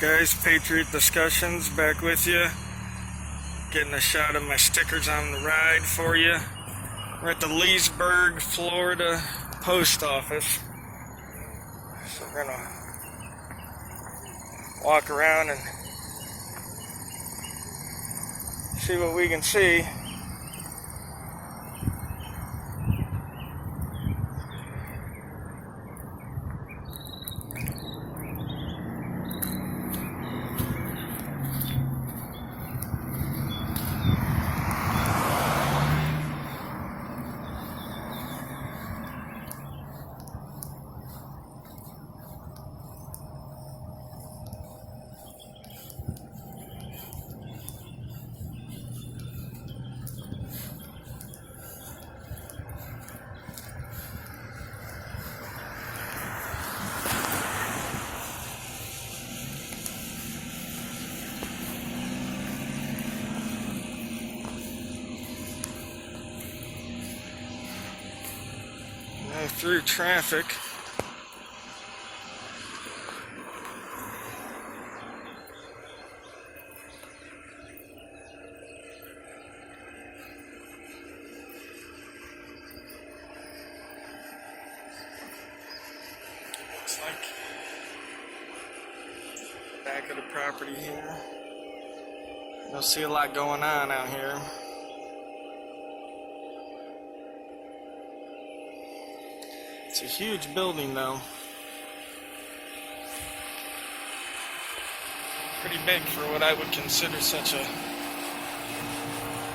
Guys? Patriot Discussions back with you. Getting a shot of my stickers on the ride for you. We're at the Lessburg, Florida post office. So we're gonna walk around and see what we can see. Through traffic. Looks like back of the property here. You'll see a lot going on out here. It's a huge building though. Pretty big for what I would consider such a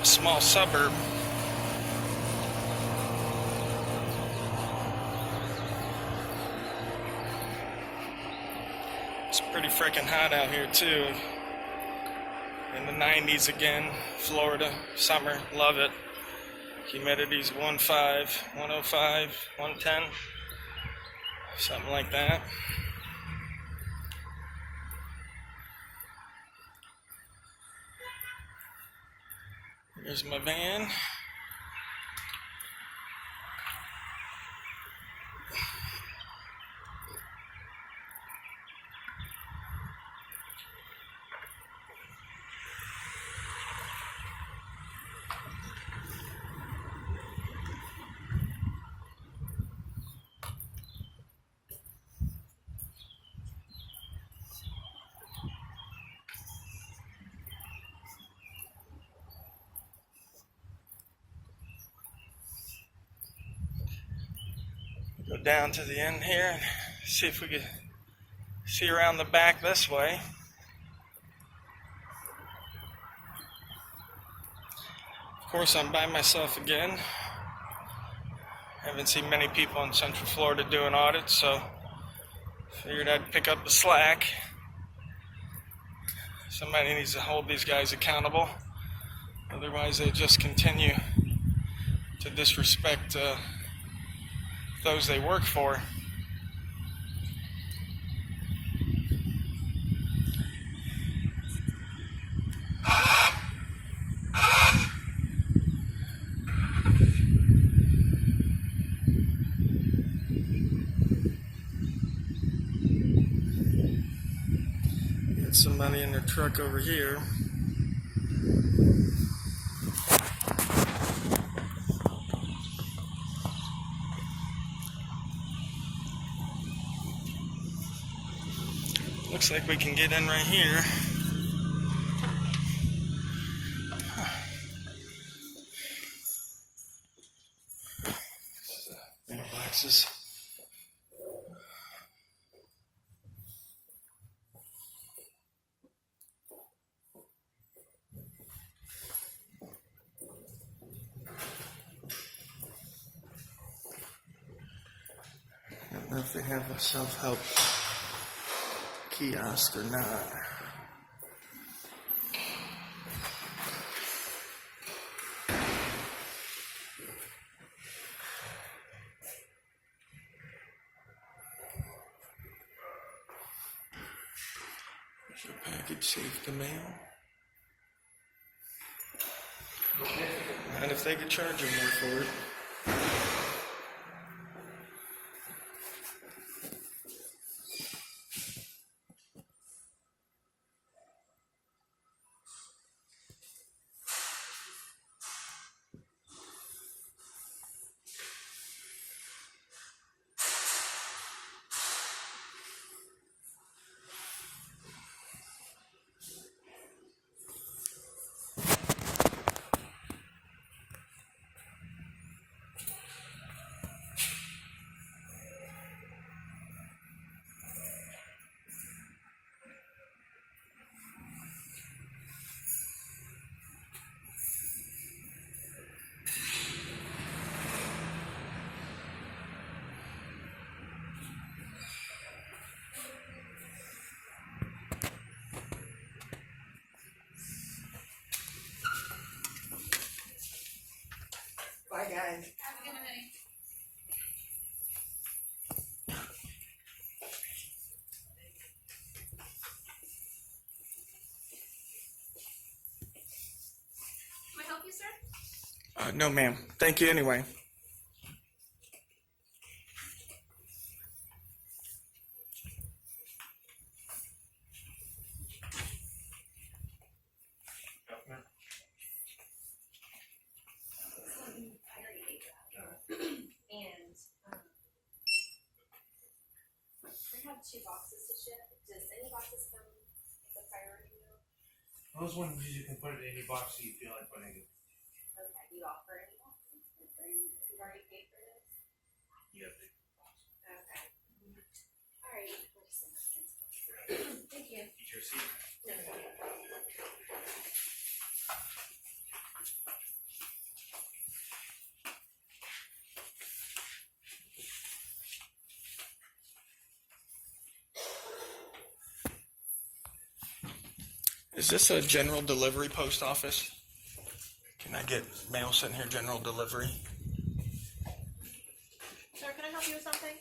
small suburb. It's pretty freaking hot out here too. In the 90s again, Florida, summer, love it. Humidity's 105, 105, 110, something like that. Here's my van. Go down to the end here and see if we can see around the back this way. Of course, I'm by myself again. Haven't seen many people in Central Florida doing audits, so figured I'd pick up the slack. Somebody needs to hold these guys accountable. Otherwise, they just continue to disrespect those they work for. Got somebody in their truck over here. Looks like we can get in right here. Mailboxes. I don't know if they have a self-help kiosk or not. Is your package safe to mail? And if they could charge you more for it. guys. Can I help you, sir? No, ma'am. Thank you anyway. And I have 2 boxes to ship. Does any boxes come with a priority meal? Those ones you can put it in any box you feel like putting it. Okay, do you offer any boxes? You've already paid for this? You have to. Okay. Alright. Thank you. Eat your seat. No, Is this a general delivery post office? Can I get mail sent here, general delivery? Sir, can I help you with something?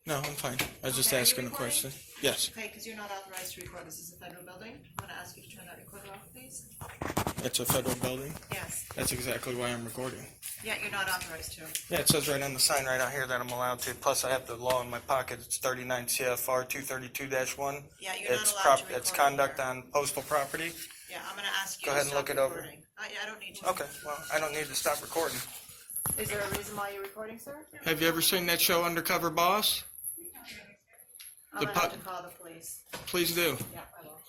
No, I'm fine. I was just Okay, are you asking a recording? question. Yes, Okay, because you're not authorized to record. This is a federal building. I'm going to ask you to turn that recorder off, please. it's a federal building. Yes. That's exactly why I'm recording. Yeah, you're not authorized to. Yeah, it says right on the sign right out here that I'm allowed to. Plus, I have the law in my pocket. It's 39 CFR 232-1. Yeah, you're not It's allowed to record It's conduct here. on postal property. Yeah, I'm going to ask you Go to ahead and stop look it over. recording. I don't need to. Okay, well, I don't need to stop recording. Is there a reason why you're recording, sir? Have you ever seen that show Undercover Boss? I'm The going to have pu- to call the police. Please do. Yeah, I will.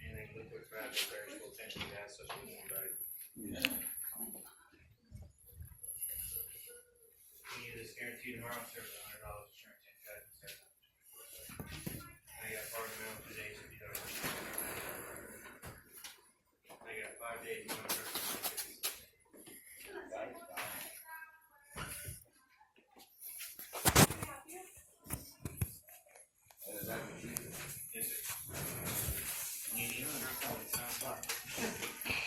Anything liquid, fragile, perishable, attention to gas, such as right? You need this guarantee tomorrow, sir, with $100 insurance and guidance. I got part of the mail today, so you don't. I got 5 days. Yes, sir. You need it or call it, sounds like.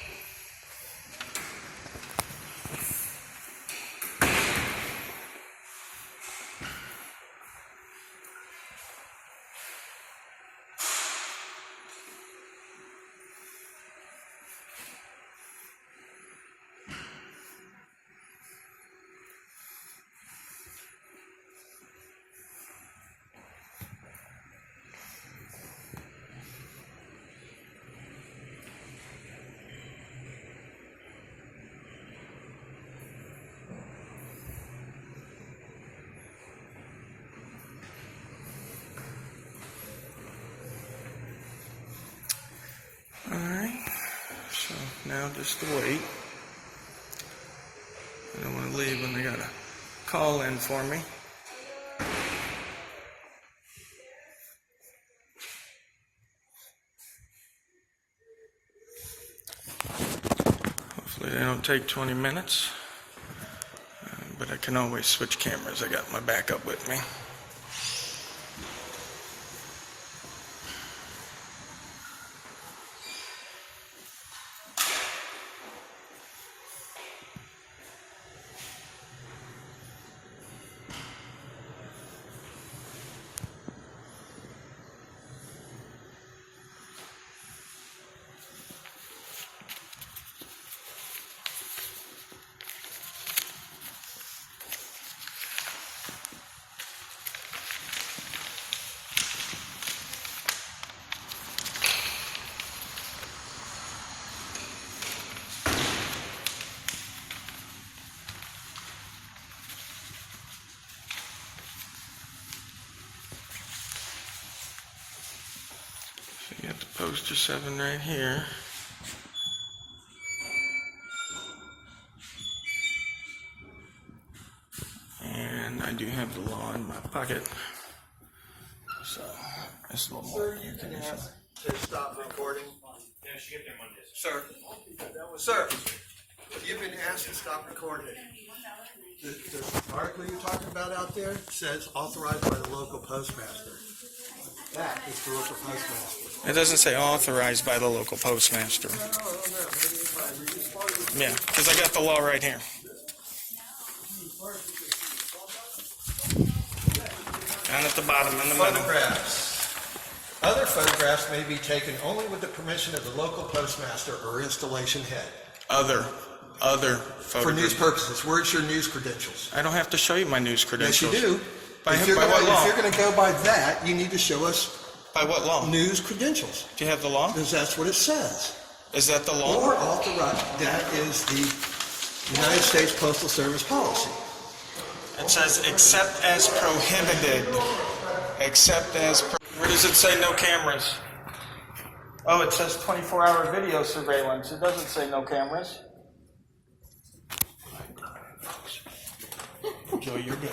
Alright, so now just to wait. I don't want to leave when they got a call in for me. Hopefully they don't take 20 minutes. But I can always switch cameras. I got my backup with me. So you got the poster 7 right here. And I do have the law in my pocket. So it's a little more. Sir, you can ask to stop recording. Yeah, she get there Monday, sir. Sir, you've been asked to stop recording. The article you're talking about out there says authorized by the local postmaster. That is the local postmaster. It doesn't say authorized by the local postmaster. Yeah, because I got the law right here. Down at the bottom in the middle. Photographs. Other photographs may be taken only with the permission of the local postmaster or installation head. Other For news photographs. purposes. Where's your news credentials? I don't have to show you my news Yes, credentials. you do. By If you're what law? going to go by that, you need to show us By what law? news credentials. Do you have the law? Because that's what it says. Is that the law? Or authorized. That is the United States Postal Service policy. It says except as prohibited. Except as where does it say no cameras? Oh, it says 24-hour video surveillance. It doesn't say no cameras. Enjoy your day.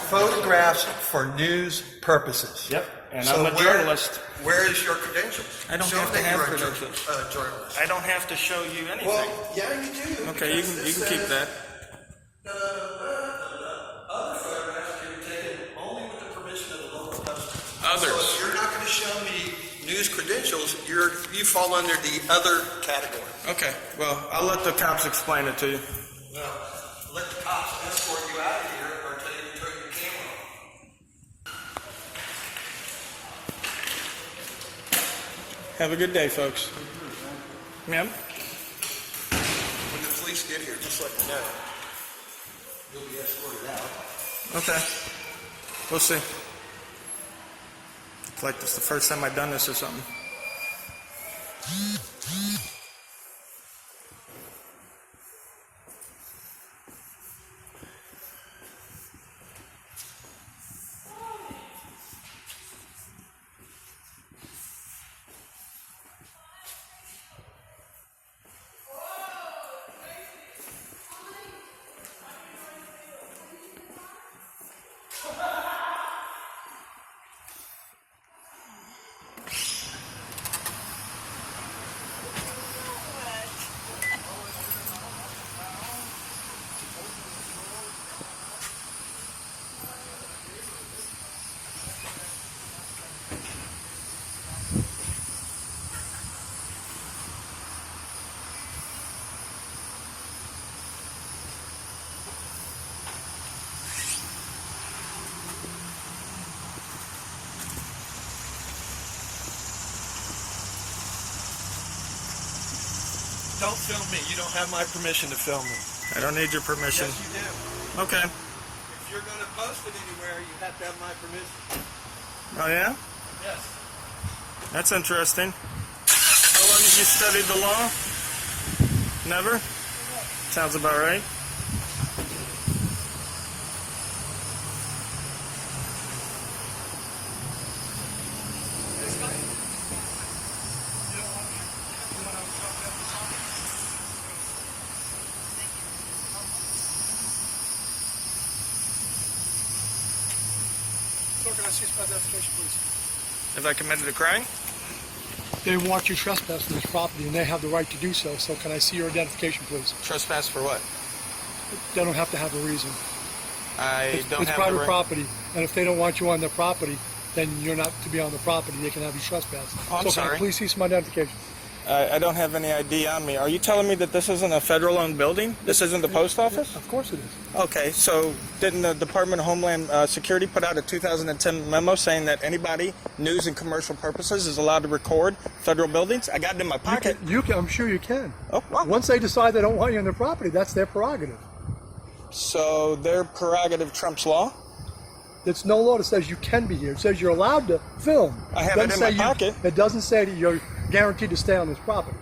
Photographs for news purposes. Yep. And So I'm a journalist. Where is your credentials? I don't Show have to that have you're a credentials. journalist. I don't have to show you anything. Well, yeah, you do. Okay, you because can it keep says that. Other photographs can be taken only with the permission of the local postmaster. Others. So if you're not going to show me news credentials, you fall under the other category. Okay. Well, I'll let the cops explain it to you. No, let the cops escort you out of here or tell you to turn your camera on. Have a good day, folks. Ma'am? When the police get here, just let me know. You'll be escorted out. Okay. We'll see. It's like this is the first time I've done this or something. Don't film me. You don't have my permission to film me. I don't need your permission. Yes, you do. Okay. If you're going to post it anywhere, you have to have my permission. Oh, yeah? Yes. That's interesting. How long have you studied the law? Never? Sounds about right. So can I see his identification, please? Have I committed a crime? They want you trespassing this property, and they have the right to do so. So can I see your identification, please? Trespass for what? They don't have to have a reason. I don't It's have private the right. property, and if they don't want you on their property, then you're not to be on the property. They can have you trespassed. Oh, I'm so sorry. Can I please see some identification? I don't have any ID on me. Are you telling me that this isn't a federal-owned building? This isn't the post office? Of course it is. Okay, so didn't the Department of Homeland Security put out a 2010 memo saying that anybody, news and commercial purposes, is allowed to record federal buildings? I got it in my pocket. You can. I'm sure you can. Oh, wow. Once they decide they don't want you on their property, that's their prerogative. So their prerogative trumps law? It's no law that says you can be here. It says you're allowed to film. I have it Doesn't in my say pocket. It doesn't say that you're guaranteed to stay on this property.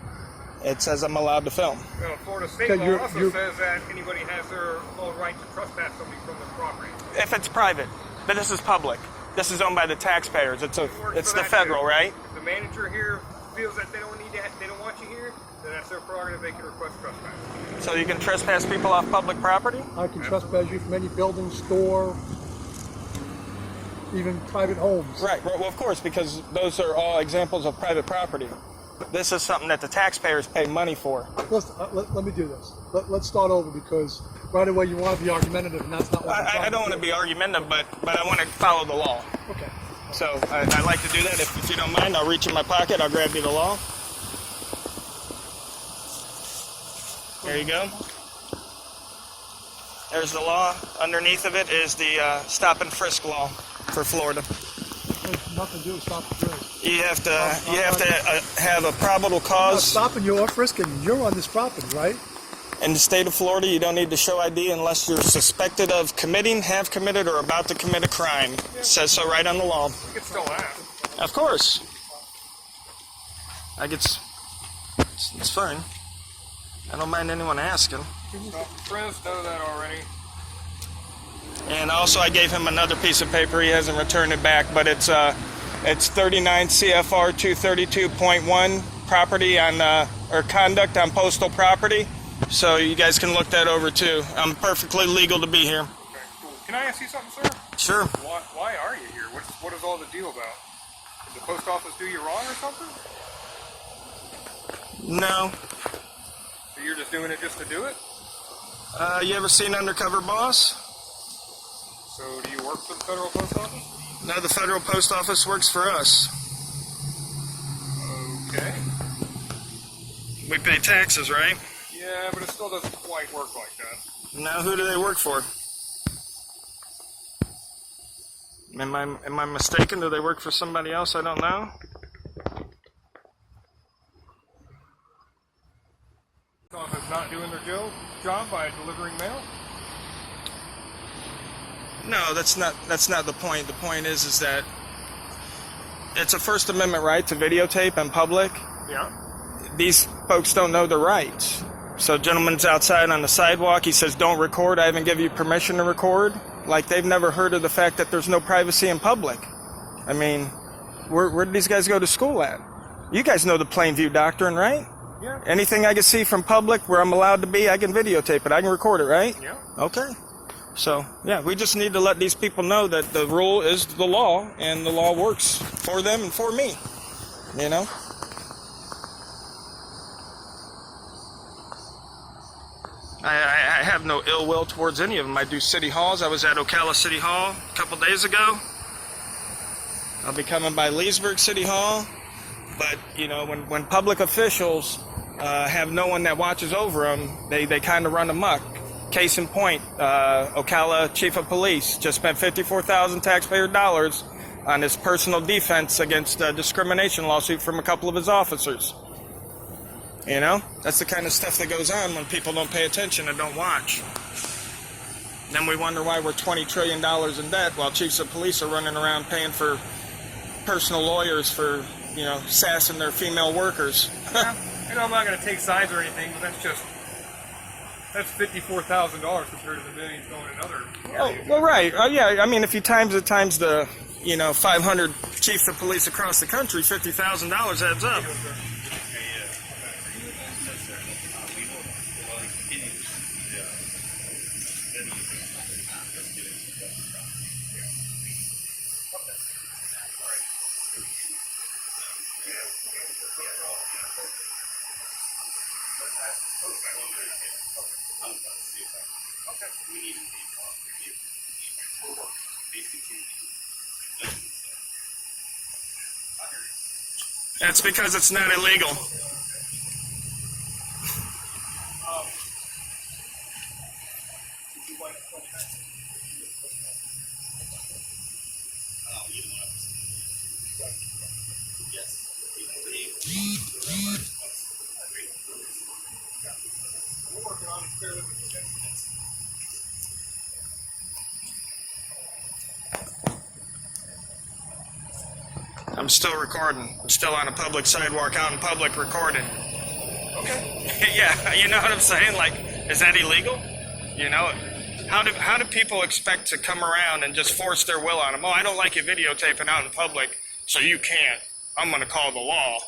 It says I'm allowed to film. Well, Florida state Okay, law you're- also you're- says that anybody has their full right to trespass somebody from the property. If it's private, but this is public. This is owned by the taxpayers. It's Works the for that federal, too. right? If the manager here feels that they don't want you here, then that's their prerogative. They can request trespass. So you can trespass people off public property? I can trespass you from any building, store, even private homes. Right, well, of course, because those are all examples of private property. This is something that the taxpayers pay money for. Let me do this. Let's start over because right away you want to be argumentative and that's not what we're I trying don't want to be argumentative, but I want to follow the law. Okay. So I like to do that. If you don't mind, I'll reach in my pocket. I'll grab you the law. There you go. There's the law. Underneath of it is the stop and frisk law for Florida. There's nothing to do with stop and frisk. You have to have a probable I'm not cause. stopping you or frisking you. You're on this property, right? In the state of Florida, you don't need to show ID unless you're suspected of committing, have committed, or about to commit a crime. It says so right on the law. You can still ask. Of course. It's fine. I don't mind anyone asking. Friends know that already. And also, I gave him another piece of paper. He hasn't returned it back, but it's 39 CFR 232.1 property on or conduct on postal property. So you guys can look that over too. I'm perfectly legal to be here. Okay, cool. Can I ask you something, sir? Sure. Why are you here? What is all the deal about? Did the post office do you wrong or something? No. So you're just doing it just to do it? You ever seen Undercover Boss? So do you work for the federal post office? No, the federal post office works for us. Okay. We pay taxes, right? Yeah, but it still doesn't quite work like that. Now, who do they work for? Am I mistaken? Do they work for somebody else I don't know? Post office not doing their job by delivering mail? No, that's not the point. The point is that it's a First Amendment right to videotape in public. Yeah. These folks don't know their rights. So gentleman's outside on the sidewalk. He says, don't record. I haven't given you permission to record. Like they've never heard of the fact that there's no privacy in public. I mean, where did these guys go to school at? You guys know the Plainview Doctrine, right? Yeah. Anything I can see from public where I'm allowed to be, I can videotape it. I can record it, right? Yeah. Okay. So, yeah, we just need to let these people know that the rule is the law, and the law works for them and for me. You know? I have no ill will towards any of them. I do city halls. I was at Ocala City Hall a couple days ago. I'll be coming by Lessburg City Hall. But, you know, when public officials have no one that watches over them, they kind of run amok. Case in point, Ocala Chief of Police just spent $54,000 taxpayer dollars on his personal defense against a discrimination lawsuit from a couple of his officers. You know, that's the kind of stuff that goes on when people don't pay attention and don't watch. Then we wonder why we're $20 trillion in debt while chiefs of police are running around paying for personal lawyers for, you know, sassing their female workers. Yeah. You know, I'm not going to take sides or anything, but that's $54,000 compared to the millions going in other areas. Well, right. Yeah, I mean, if you times the, you know, 500 chiefs of police across the country, $50,000 adds up. That's because it's not illegal. I'm still recording. I'm still on a public sidewalk out in public recording. Okay. Yeah, you know what I'm saying? Like, is that illegal? You know, how do people expect to come around and just force their will on them? Oh, I don't like you videotaping out in public, so you can't. I'm going to call the law.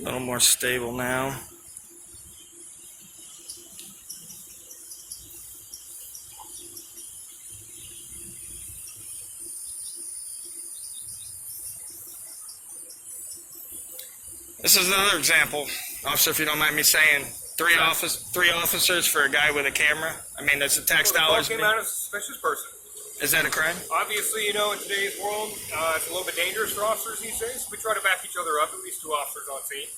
little more stable now. This is another example, officer, if you don't mind me saying. Three officers for a guy with a camera. I mean, that's the tax Well, the call dollars. came out of a suspicious person. Is that a crime? Obviously, you know, in today's world, it's a little bit dangerous for officers these days. We try to back each other up, at least 2 officers on scene.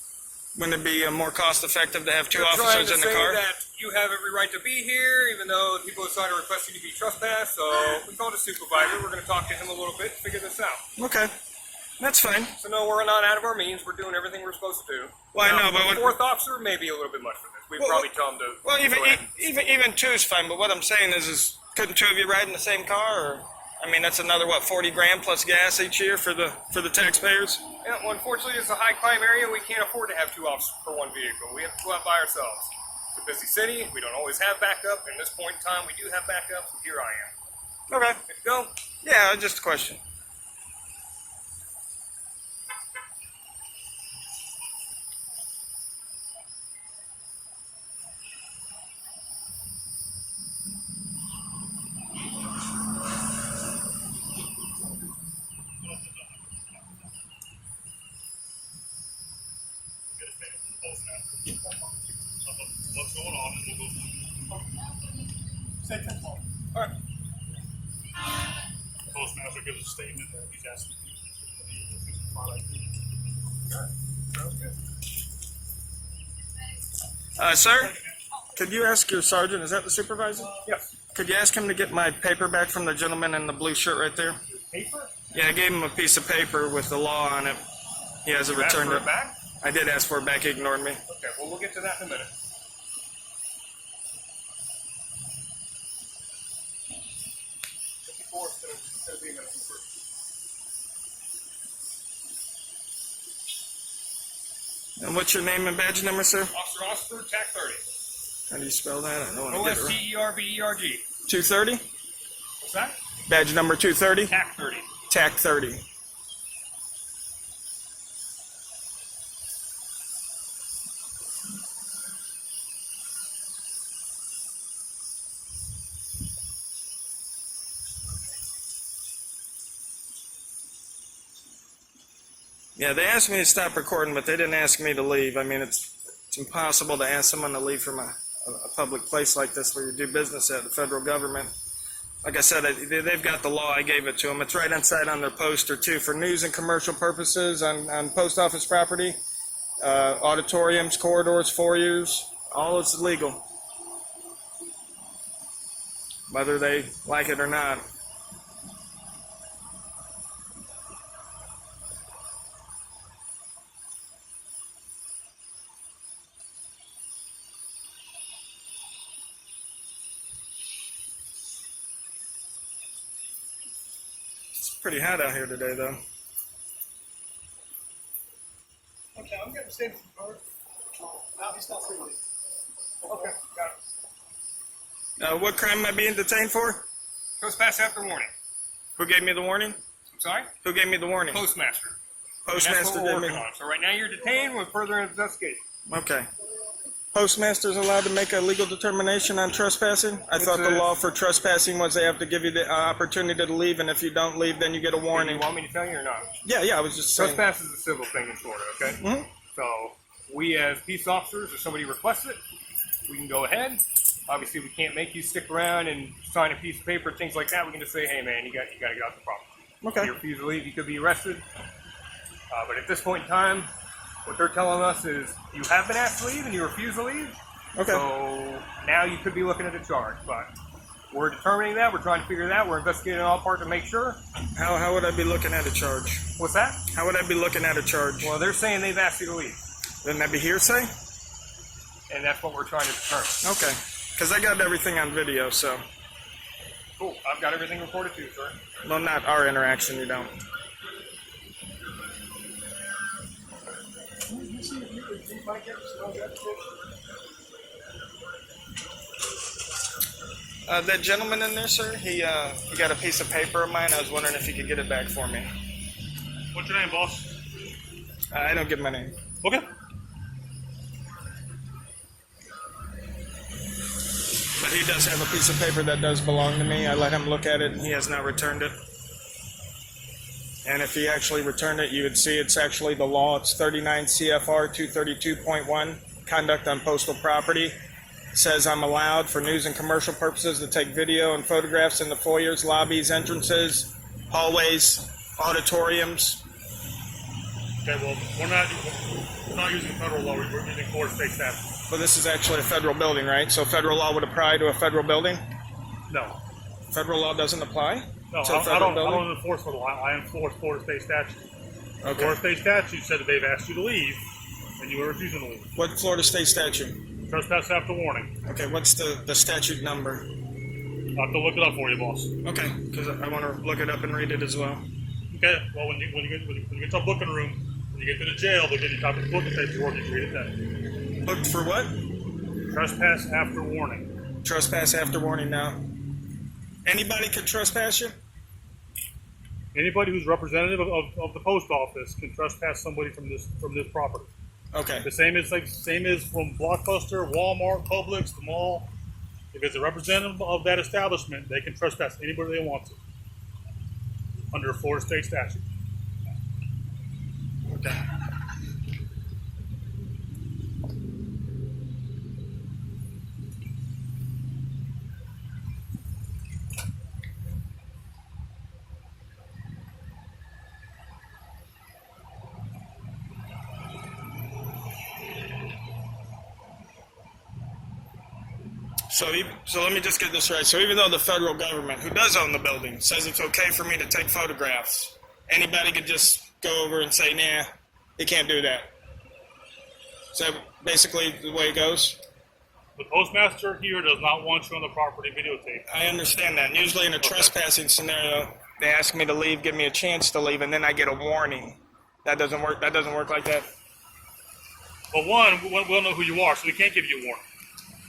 Wouldn't it be more cost effective to have 2 We're trying officers to in the say car? that you have every right to be here, even though people have tried to request you to be trespassed. So we called a supervisor. We're going to talk to him a little bit, figure this out. Okay, that's fine. So no, we're not out of our means. We're doing everything we're supposed to do. Well, I know, Now, but the 4th officer may be a little bit much for this. We'd probably tell him to. Well, go ahead. even 2 is fine. But what I'm saying is couldn't 2 of you ride in the same car? Or I mean, that's another 40 grand plus gas each year for the taxpayers. Yeah, well, unfortunately, it's a high crime area. We can't afford to have 2 officers for 1 vehicle. We have to go out by ourselves. It's a busy city. We don't always have backup. At this point in time, we do have backup. So here I am. Okay. Good to go. Yeah, just a question. What's going on, and we'll go. Say 10 o'clock. All right. Postmaster gives a statement that he's asking Sir, could you ask your sergeant, is that the supervisor? Yes. Could you ask him to get my paper back from the gentleman in the blue shirt right there? Paper? Yeah, I gave him a piece of paper with the law on it. He hasn't You asked returned for it. it back? I did ask for it back, he ignored me. Okay, well, we'll get to that in a minute. And what's your name and badge number, sir? Officer Osberg, TAC 30. How do you spell that? I don't want to get it right. OSTERVERG. 230? What's that? Badge number 230? TAC 30. TAC 30. Yeah, they asked me to stop recording, but they didn't ask me to leave. I mean, it's impossible to ask someone to leave from a public place like this where you do business at, the federal government. Like I said, they've got the law. I gave it to them. It's right inside on their poster, too, for news and commercial purposes on post office property, auditoriums, corridors, foyers, all is legal, whether they like it or not. Pretty hot out here today, though. Okay, I'm getting saved from bird. Now he's not free. Okay, got it. What crime am I being detained for? Trespass after warning. Who gave me the warning? I'm sorry? Who gave me the warning? Postmaster. And Postmaster that's what we're did working me. on. So right now you're detained with further investigation. Okay. Postmaster's allowed to make a legal determination on trespassing? I thought the a- law for trespassing was they have to give you the opportunity to leave, and if you don't leave, then you get a Do warning. you want me to tell you or not? Yeah, I was just saying. Trespass is a civil thing in Florida, okay? Mhm. So we as peace officers, if somebody requests it, we can go ahead. Obviously, we can't make you stick around and sign a piece of paper, things like that. We can just say, hey, man, you got to get out the property. Okay. If you refuse to leave, you could be arrested. But at this point in time, what they're telling us is you have been asked to leave and you refuse to leave. Okay. So now you could be looking at a charge, but we're determining that. We're trying to figure it out. We're investigating all parts to make sure. How would I be looking at a charge? What's that? How would I be looking at a charge? Well, they're saying they've asked you to leave, Wouldn't that be hearsay? and that's what we're trying to determine. Okay. Because I got everything on video, so. Cool. I've got everything recorded too, sir. Well, not our interaction, you don't. That gentleman in there, sir, he got a piece of paper of mine. I was wondering if he could get it back for me. What's your name, boss? I don't give my name. Okay. But he does have a piece of paper that does belong to me. I let him look at it, and he has not returned it. And if he actually returned it, you would see it's actually the law. It's 39 CFR 232.1, conduct on postal property. It says I'm allowed for news and commercial purposes to take video and photographs in the foyers, lobbies, entrances, hallways, auditoriums. Okay, well, we're not using federal law, we're using Florida state statute. But this is actually a federal building, right? So federal law would apply to a federal building? No. Federal law doesn't apply No, to a federal I building? don't enforce federal law. I enforce Florida state statute. Okay. Florida state statute said that they've asked you to leave, and you were refusing to leave. What Florida state statute? Trespass after warning. Okay, what's the statute number? I'll have to look it up for you, boss. Okay, because I want to look it up and read it as well. Okay, well, when you get to a booking room, when you get to the jail, they'll give you a copy of the book and say you work, you can read it then. Booked for what? Trespass after warning. Trespass after warning now. Anybody could trespass you? Anybody who's representative of the post office can trespass somebody from this property. Okay. The same as from Blockbuster, Walmart, Publix, the mall. If it's a representative of that establishment, they can trespass anybody they want to under Florida state statute. Okay. So let me just get this right. So even though the federal government, who does own the building, says it's okay for me to take photographs, anybody could just go over and say, nah, you can't do that. Is that basically the way it goes? The postmaster here does not want you on the property videotape. I understand that. And usually in a trespassing scenario, they ask me to leave, give me a chance to leave, and then I get a warning. That doesn't work. That doesn't work like that. But one, we'll know who you are, so we can't give you a warning.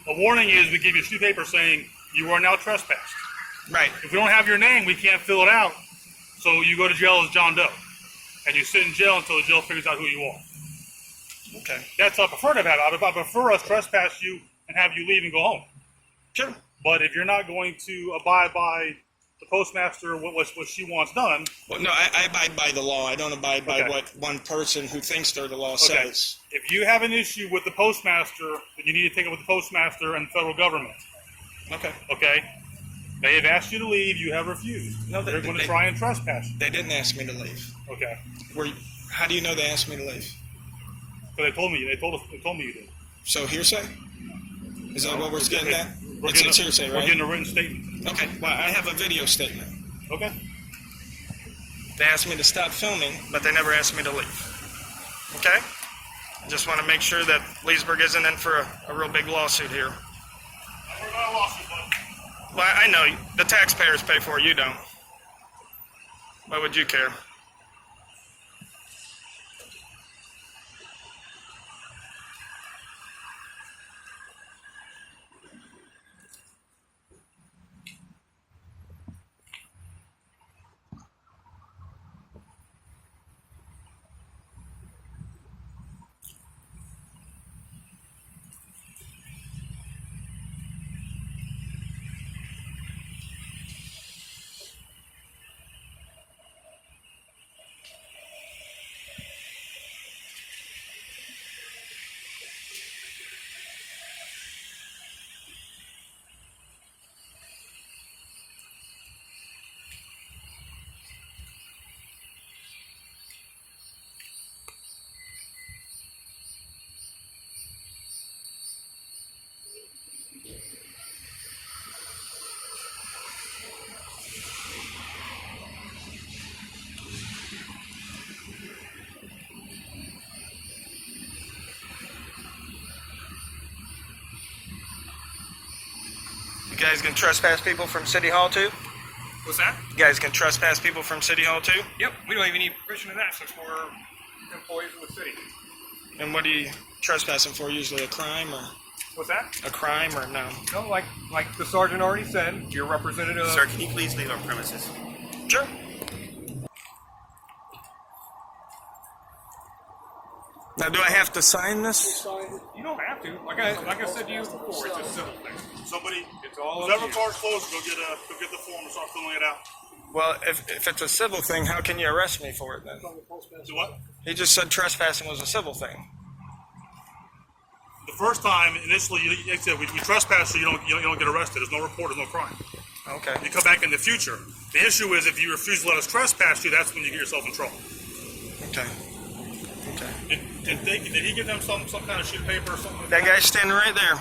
A warning is we give you a sheet of paper saying you are now trespassed. Right. If we don't have your name, we can't fill it out. So you go to jail as John Doe. And you sit in jail until the jail figures out who you are. Okay. That's I prefer to have. I prefer us trespass you and have you leave and go home. Sure. But if you're not going to abide by the postmaster, what she wants done. Well, no, I abide by the law. I don't abide by Okay. what one person who thinks they're the law Okay. says. If you have an issue with the postmaster, then you need to take it with the postmaster and the federal government. Okay. Okay? They have asked you to leave. You have refused. No, they're going to try and trespass you. They didn't ask me to leave. Okay. How do you know they asked me to leave? But they told me. They told me you did. So hearsay? Is that what we're getting at? We're It's getting hearsay, We're right? getting a written statement. Okay. Well, I have a video statement. Okay. They asked me to stop filming, but they never asked me to leave. Okay? I just want to make sure that Lessburg isn't in for a real big lawsuit here. We're not a lawsuit, bud. Well, I know the taxpayers pay for it, you don't. Why would you care? You guys can trespass people from City Hall too? What's that? You guys can trespass people from City Hall too? Yep, we don't even need permission to that since we're employees of the city. And what are you trespassing for? Usually a crime or What's that? a crime or no? No, like the sergeant already said, you're representative. Sir, can you please leave our premises? Sure. Now, do I have to sign this? You don't have to. Like I said to you before, it's a civil thing. Somebody, It's all up whoever to you. car's closed, go get the form and start filling it out. Well, if it's a civil thing, how can you arrest me for it then? Do what? He just said trespassing was a civil thing. The first time, initially, like I said, we trespass, so you don't get arrested. There's no report, there's no crime. Okay. You come back in the future. The issue is if you refuse to let us trespass you, that's when you get yourself in trouble. Okay. Okay. Did he give them some kind of sheet of paper or something like That guy's standing right there.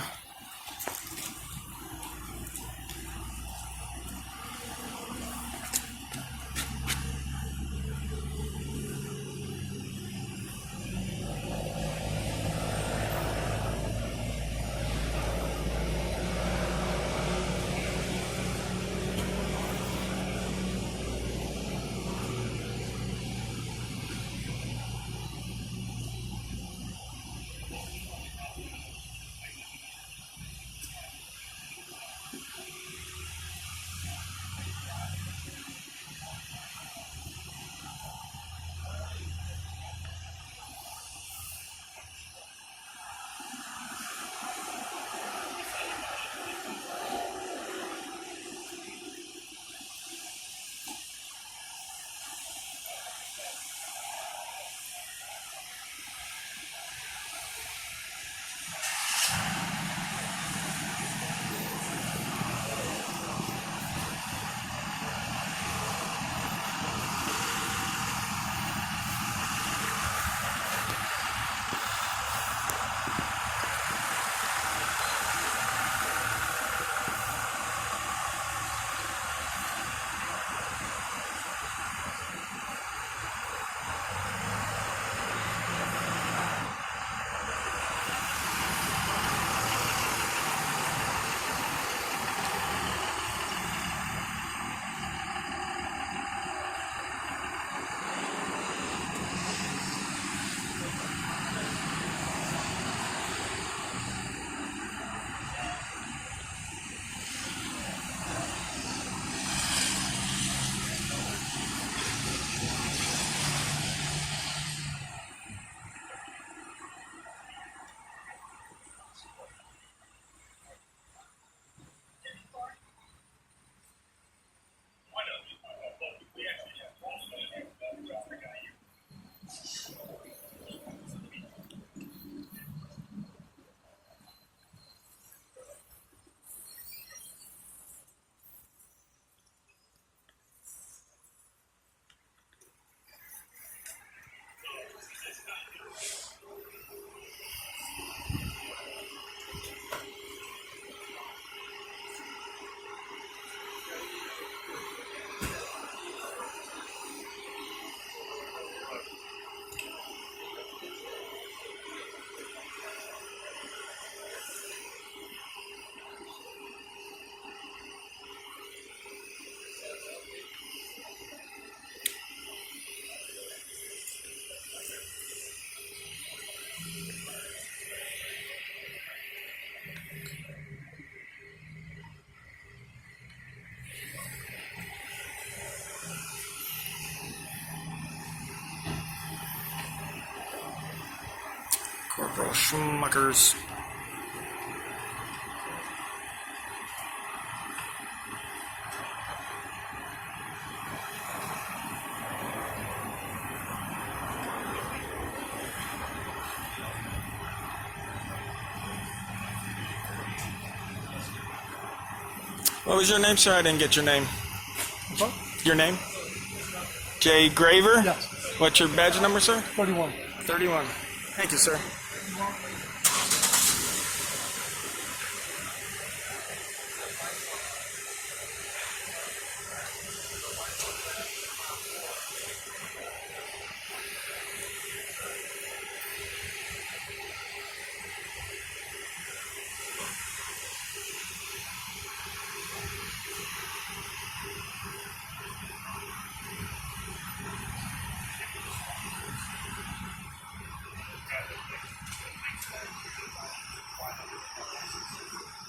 Corporal Schmuckers. What was your name, sir? I didn't get your name. What? Your name? Jay Graver? Yes. What's your badge number, sir? 31. 31. Thank you, sir.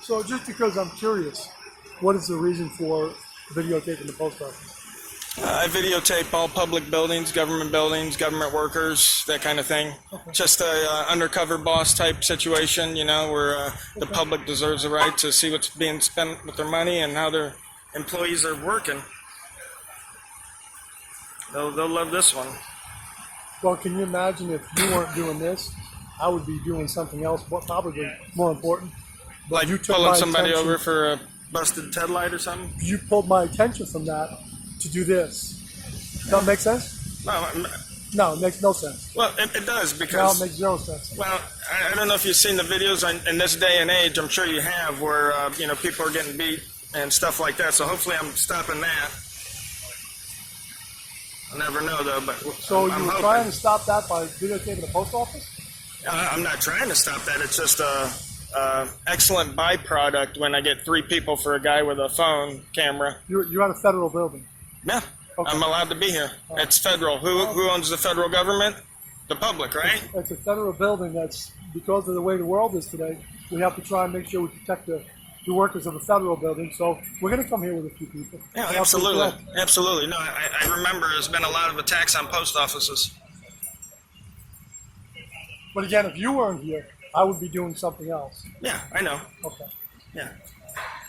So just because I'm curious, what is the reason for videotaping the post office? I videotape all public buildings, government workers, that kind of thing. Just a undercover boss type situation, you know, where the public deserves the right to see what's being spent with their money and how their employees are working. They'll love this one. Well, can you imagine if you weren't doing this, I would be doing something else, probably more important. But Like you took pulling my somebody attention- over for a busted Ted light or something? You pulled my attention from that to do this. Does that make sense? No, it makes no sense. Well, it does No, because... it makes zero sense. Well, I don't know if you've seen the videos in this day and age. I'm sure you have, where you know, people are getting beat and stuff like that. So hopefully, I'm stopping that. I never know though, but So I'm you were hoping. trying to stop that by videotaping the post office? I'm not trying to stop that. It's just a excellent byproduct when I get 3 people for a guy with a phone camera. You're at a federal building. Yeah, Okay. I'm allowed to be here. It's federal. Who owns the federal government? The public, right? It's a federal building that's, because of the way the world is today, we have to try and make sure we protect the workers of a federal building. So we're going to come here with a few people. Yeah, Absolutely absolutely. correct. Absolutely. No, I remember there's been a lot of attacks on post offices. But again, if you weren't here, I would be doing something else. Yeah, I know. Okay. Yeah.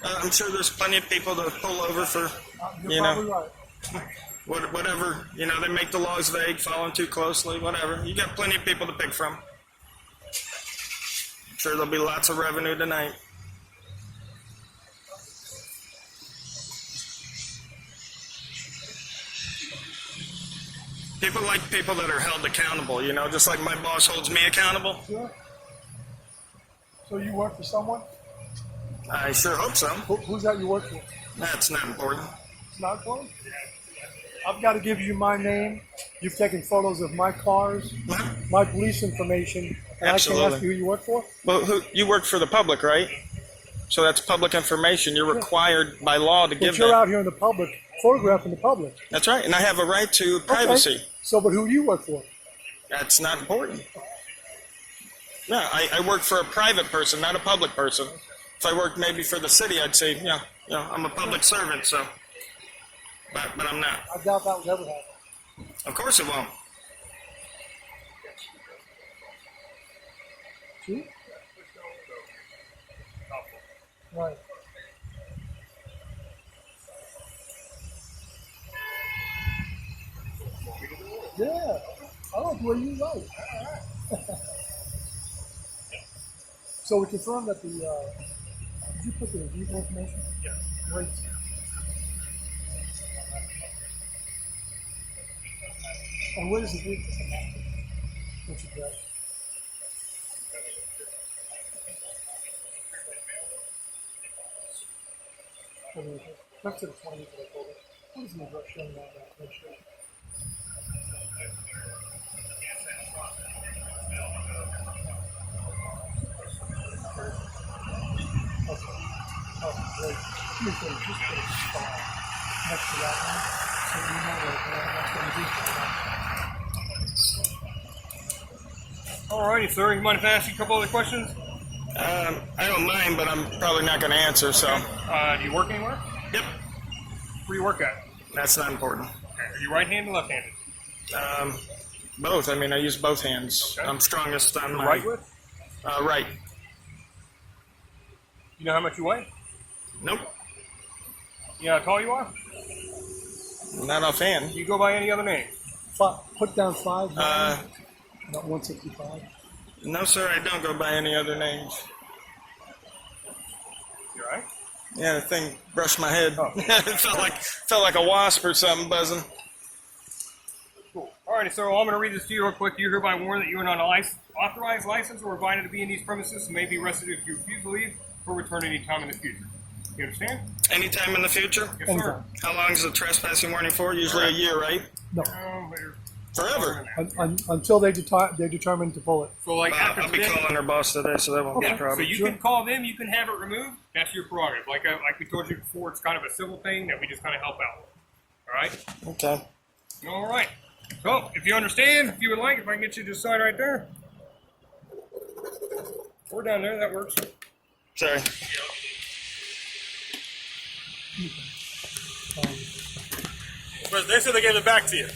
I'm sure there's plenty of people to pull over for, You're you know, probably right. whatever. You know, they make the laws vague, following too closely, whatever. You got plenty of people to pick from. I'm sure there'll be lots of revenue tonight. People like people that are held accountable, you know, just like my boss holds me accountable. Sure. So you work for someone? I sure hope so. Who's that you work for? That's not important. It's not for? I've got to give you my name. You've taken photos of my cars, my police information, and Absolutely. I can ask you who you work for? Well, you work for the public, right? So that's public information. You're required by law to But give you're that. out here in the public, photographing the public. That's right, and I have a right to privacy. Okay. So, but who do you work for? That's not important. Yeah, I work for a private person, not a public person. If I worked maybe for the city, I'd say, yeah, you know, I'm a public servant, so. But I'm not. I doubt that would ever happen. Of course it won't. See? Right. Yeah, I like the way you write. So we confirmed that the, did you put the vehicle information? Yeah. Great. And where does the vehicle come from? What's your address? Back to the 20th of October. What is the address showing on that registration? Okay. Oh, great. Let me say, just put a star next to that one, so you know what that's going to do. Alrighty, sir. You mind if I ask you a couple other questions? I don't mind, but I'm probably not going to answer, so. Do you work anywhere? Yep, Where do you work at? that's not important. Are you right-handed or left-handed? Both. I mean, I use both hands. Okay. I'm strongest on my Right with? right. You know how much you weigh? Nope, You know how tall you are? not offhand. You go by any other name? Put down 5, Uh, not 165. no, sir, I don't go by any other names. You alright? Yeah, the thing brushed my head. Oh. It felt like a wasp or something buzzing. Cool. Alrighty, so I'm going to read this to you real quick. You hereby warn that you are not authorized, licensed, or invited to be in these premises and may be arrested if you refuse to leave or return any time in the future. You understand? Anytime in the future? Yes, sir. Anytime. How long is the trespassing warning for? Usually a year, right? No, Later. Forever. until they determine to pull it. So, like, after I'll be today, calling her boss today, so that won't be a yeah, so problem. you can call them, you can have it removed. That's your prerogative. Like we told you before, it's kind of a civil thing that we just kind of help out with. All right? Okay. All right. So, if you understand, if you would like, if I can get you to the side right there. Or down there, that works. Sorry. They said they gave it back to you.